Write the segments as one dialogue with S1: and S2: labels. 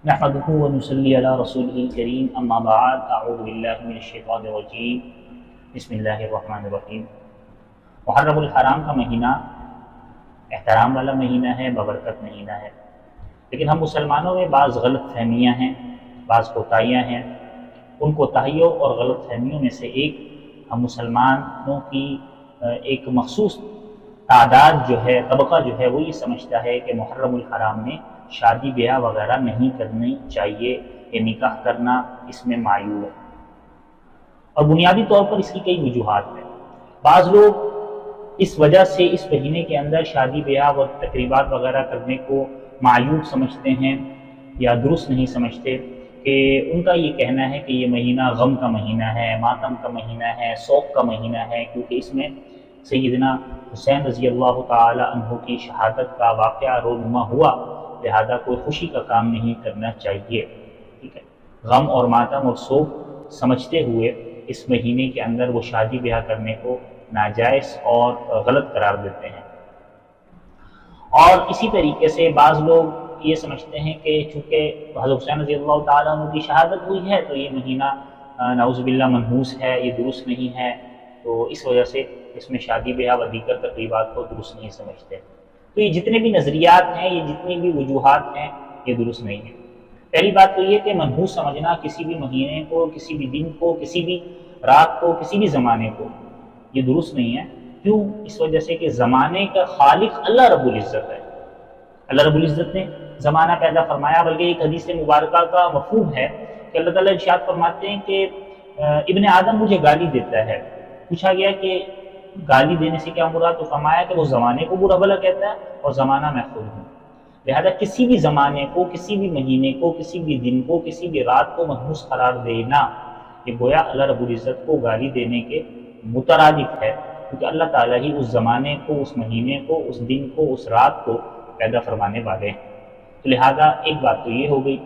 S1: نحمده ونصلي على رسوله الكريم اما بعد اعوذ باللہ من الشیطان الرجیم بسم اللہ الرحمن الرحیم۔ محرم الحرام کا مہینہ احترام والا مہینہ ہے، ببرکت مہینہ ہے، لیکن ہم مسلمانوں میں بعض غلط فہمیاں ہیں، بعض کوتاہیاں ہیں۔ ان کوتاہیوں اور غلط فہمیوں میں سے ایک، ہم مسلمانوں کی ایک مخصوص تعداد جو ہے، طبقہ جو ہے، وہ یہ سمجھتا ہے کہ محرم الحرام میں شادی بیاہ وغیرہ نہیں کرنی چاہیے، یہ نکاح کرنا اس میں معیوب ہے۔ اور بنیادی طور پر اس کی کئی وجوہات ہیں۔ بعض لوگ اس وجہ سے اس مہینے کے اندر شادی بیاہ اور تقریبات وغیرہ کرنے کو معیوب سمجھتے ہیں یا درست نہیں سمجھتے، کہ ان کا یہ کہنا ہے کہ یہ مہینہ غم کا مہینہ ہے، ماتم کا مہینہ ہے، سوگ کا مہینہ ہے، کیونکہ اس میں سیدنا حسین رضی اللہ تعالی عنہ کی شہادت کا واقعہ رونما ہوا، لہذا کوئی خوشی کا کام نہیں کرنا چاہیے۔ ٹھیک ہے، غم اور ماتم اور سوگ سمجھتے ہوئے اس مہینے کے اندر وہ شادی بیاہ کرنے کو ناجائز اور غلط قرار دیتے ہیں۔ اور اسی طریقے سے بعض لوگ یہ سمجھتے ہیں کہ چونکہ حضرت حسین رضی اللہ تعالیٰ عنہ کی شہادت ہوئی ہے تو یہ مہینہ نعوذ باللہ منحوس ہے، یہ درست نہیں ہے، تو اس وجہ سے اس میں شادی بیاہ و دیگر تقریبات کو درست نہیں سمجھتے۔ تو یہ جتنے بھی نظریات ہیں، یہ جتنی بھی وجوہات ہیں، یہ درست نہیں ہیں۔ پہلی بات تو یہ کہ منحوس سمجھنا کسی بھی مہینے کو، کسی بھی دن کو، کسی بھی رات کو، کسی بھی زمانے کو، یہ درست نہیں ہے۔ کیوں؟ اس وجہ سے کہ زمانے کا خالق اللہ رب العزت ہے۔ اللہ رب العزت نے زمانہ پیدا فرمایا، بلکہ ایک حدیث مبارکہ کا مفہوم ہے کہ اللہ تعالیٰ ارشاد فرماتے ہیں کہ ابن آدم مجھے گالی دیتا ہے۔ پوچھا گیا کہ گالی دینے سے کیا مراد؟ تو فرمایا کہ وہ زمانے کو برا بھلا کہتا ہے اور زمانہ میں خود ہوں۔ لہذا کسی بھی زمانے کو، کسی بھی مہینے کو، کسی بھی دن کو، کسی بھی رات کو منحوس قرار دینا، یہ گویا اللہ رب العزت کو گالی دینے کے مترادف ہے، کیونکہ اللہ تعالیٰ ہی اس زمانے کو، اس مہینے کو، اس دن کو، اس رات کو پیدا فرمانے والے ہیں۔ تو لہذا ایک بات تو یہ ہو گئی۔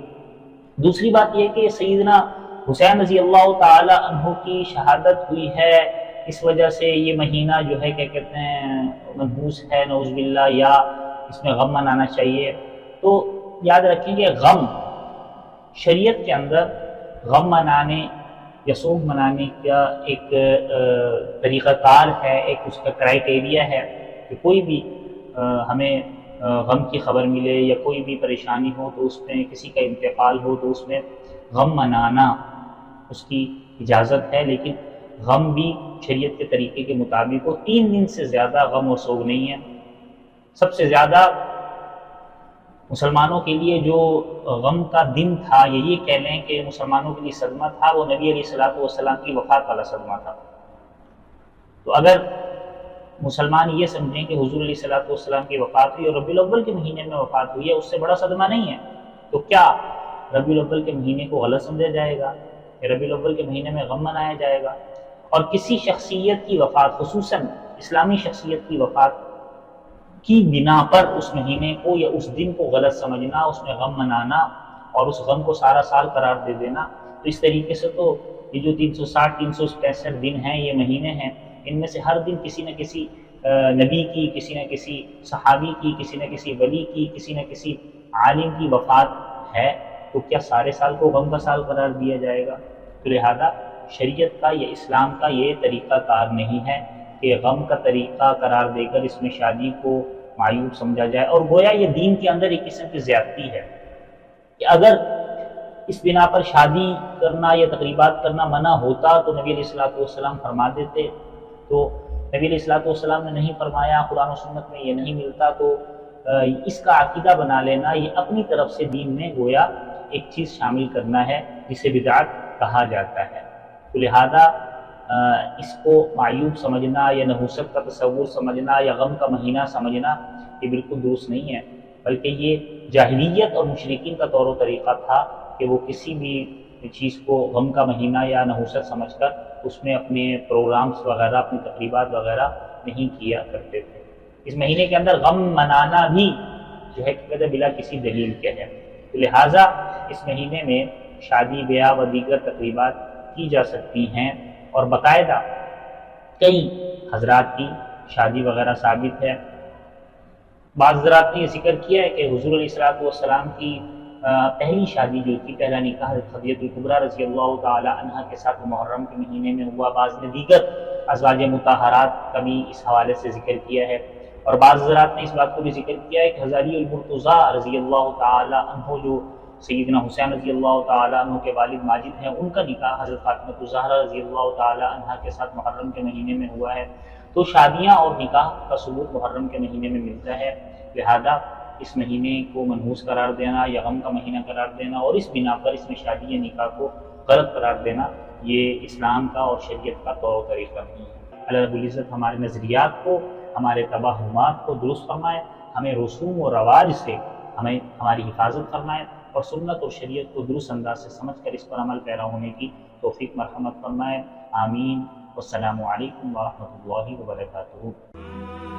S1: دوسری بات یہ کہ سیدنا حسین رضی اللہ تعالی عنہ کی شہادت ہوئی ہے، اس وجہ سے یہ مہینہ جو ہے کیا کہتے ہیں منحوس ہے، نعوذ باللہ، یا اس میں غم منانا چاہیے۔ تو یاد رکھیں کہ غم شریعت کے اندر غم منانے یا سوگ منانے کا ایک طریقہ کار ہے، ایک اس کا کرائیٹیریا ہے کہ کوئی بھی ہمیں غم کی خبر ملے یا کوئی بھی پریشانی ہو تو اس میں کسی کا انتقال ہو تو اس میں غم منانا اس کی اجازت ہے، لیکن غم بھی شریعت کے طریقے کے مطابق ہو۔ 3 دن سے زیادہ غم اور سوگ نہیں ہے۔ سب سے زیادہ مسلمانوں کے لیے جو غم کا دن تھا، یہ کہہ لیں کہ مسلمانوں کے لیے صدمہ تھا، وہ نبی علیہ الصلوۃ والسلام کی وفات والا صدمہ تھا۔ تو اگر مسلمان یہ سمجھیں کہ حضور علیہ الصلوۃ والسلام کی وفات ہوئی اور ربیع الاول کے مہینے میں وفات ہوئی ہے، اس سے بڑا صدمہ نہیں ہے، تو کیا ربیع الاول کے مہینے کو غلط سمجھا جائے گا کہ ربیع الاول کے مہینے میں غم منایا جائے گا؟ اور کسی شخصیت کی وفات، خصوصاً اسلامی شخصیت کی وفات کی بنا پر اس مہینے کو یا اس دن کو غلط سمجھنا، اس میں غم منانا اور اس غم کو سارا سال قرار دے دینا، تو اس طریقے سے تو یہ جو 360 365 دن ہیں، یہ مہینے ہیں، ان میں سے ہر دن کسی نہ کسی نبی کی، کسی نہ کسی صحابی کی، کسی نہ کسی ولی کی، کسی نہ کسی عالم کی وفات ہے، تو کیا سارے سال کو غم کا سال قرار دیا جائے گا؟ تو لہذا شریعت کا یا اسلام کا یہ طریقہ کار نہیں ہے کہ غم کا طریقہ قرار دے کر اس میں شادی کو معیوب سمجھا جائے، اور گویا یہ دین کے اندر ایک قسم کی زیادتی ہے کہ اگر اس بنا پر شادی کرنا یا تقریبات کرنا منع ہوتا تو نبی علیہ الصلوۃ والسلام فرما دیتے، تو نبی علیہ الصلوۃ والسلام نے نہیں فرمایا، قرآن و سنت میں یہ نہیں ملتا، تو اس کا عقیدہ بنا لینا یہ اپنی طرف سے دین میں گویا ایک چیز شامل کرنا ہے جسے بدعت کہا جاتا ہے۔ تو لہذا اس کو معیوب سمجھنا یا نحوست کا تصور سمجھنا یا غم کا مہینہ سمجھنا یہ بالکل درست نہیں ہے، بلکہ یہ جاہلیت اور مشرکین کا طور و طریقہ تھا کہ وہ کسی بھی چیز کو غم کا مہینہ یا نحوست سمجھ کر اس میں اپنے پروگرامز وغیرہ، اپنی تقریبات وغیرہ نہیں کیا کرتے تھے۔ اس مہینے کے اندر غم منانا بھی جو ہے کہ بلا کسی دلیل کے ہے، تو لہٰذا اس مہینے میں شادی بیاہ و دیگر تقریبات کی جا سکتی ہیں، اور باقاعدہ کئی حضرات کی شادی وغیرہ ثابت ہے۔ بعض حضرات نے یہ ذکر کیا ہے کہ حضور علیہ الصلوۃ والسلام کی پہلی شادی جو تھی، پہلا نکاح خدیجہ الکبریٰ رضی اللہ تعالی عنہ کے ساتھ محرم کے مہینے میں ہوا۔ بعض نے دیگر ازواج مطہرات کا بھی اس حوالے سے ذکر کیا ہے، اور بعض حضرات نے اس بات کو بھی ذکر کیا ہے کہ ہزاری المرتضیٰ رضی اللہ تعالی عنہ جو سیدنا حسین رضی اللہ تعالی عنہ کے والد ماجد ہیں، ان کا نکاح حضرت فاطمہ الزہرا رضی اللہ تعالی عنہ کے ساتھ محرم کے مہینے میں ہوا ہے۔ تو شادیاں اور نکاح کا ثبوت محرم کے مہینے میں ملتا ہے، لہذا اس مہینے کو منحوس قرار دینا یا غم کا مہینہ قرار دینا اور اس بنا پر اس میں شادی یا نکاح کو غلط قرار دینا، یہ اسلام کا اور شریعت کا طور و طریقہ نہیں ہے۔ اللہ رب العزت ہمارے نظریات کو، ہمارے توہمات کو درست فرمائے، ہمیں رسوم و رواج سے ہماری حفاظت فرمائے، اور سنت اور شریعت کو درست انداز سے سمجھ کر اس پر عمل پیرا ہونے کی توفیق مرحمت فرمائے۔ آمین۔ والسلام علیکم ورحمۃ اللہ وبرکاتہ۔